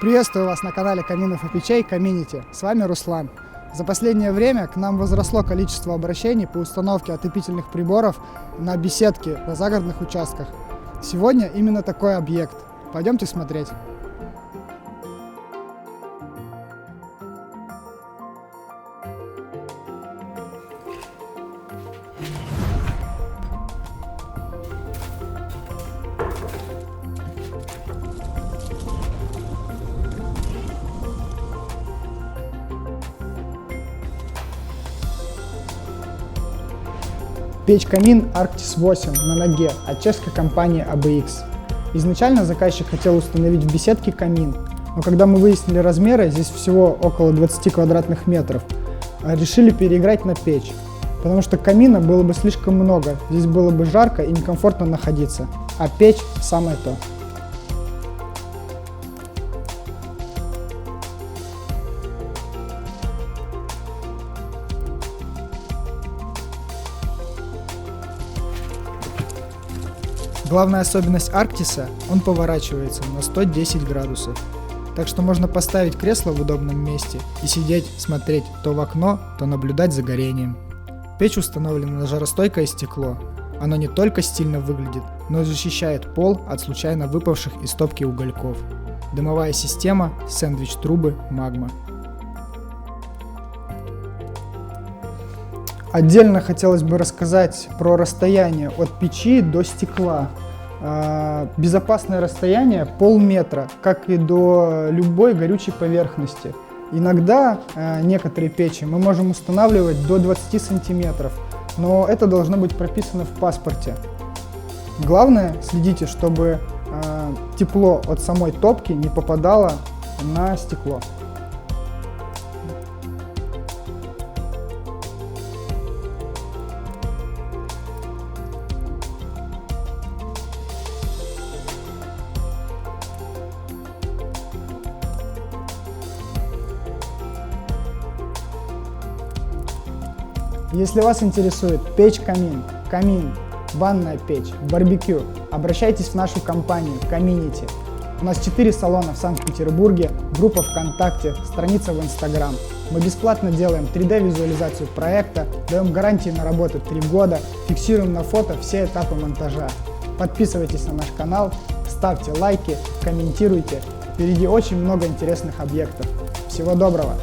Приветствую вас на канале Каминов и Печей Community. С вами Руслан. За последнее время к нам возросло количество обращений по установке отопительных приборов на беседки на загородных участках. Сегодня именно такой объект. Пойдемте смотреть. Печь-камин Arctis 8 на ноге от чешской компании ABX. Изначально заказчик хотел установить в беседке камин, но когда мы выяснили размеры, здесь всего около 20 квадратных метров, решили переиграть на печь, потому что камина было бы слишком много, здесь было бы жарко и некомфортно находиться, а печь самое то. Главная особенность Арктиса – он поворачивается на 110 градусов. Так что можно поставить кресло в удобном месте и сидеть, смотреть то в окно, то наблюдать за горением. Печь установлена на жаростойкое стекло. Оно не только стильно выглядит, но и защищает пол от случайно выпавших из топки угольков. Дымовая система, сэндвич-трубы, магма. Отдельно хотелось бы рассказать про расстояние от печи до стекла. Безопасное расстояние полметра, как и до любой горючей поверхности. Иногда некоторые печи мы можем устанавливать до 20 сантиметров, но это должно быть прописано в паспорте. Главное, следите, чтобы тепло от самой топки не попадало на стекло. Если вас интересует печь-камин, камин, ванная печь, барбекю, обращайтесь в нашу компанию Community. У нас 4 салона в Санкт-Петербурге, группа ВКонтакте, страница в Инстаграм. Мы бесплатно делаем 3D-визуализацию проекта, даем гарантии на работу 3 года, фиксируем на фото все этапы монтажа. Подписывайтесь на наш канал, ставьте лайки, комментируйте. Впереди очень много интересных объектов. Всего доброго!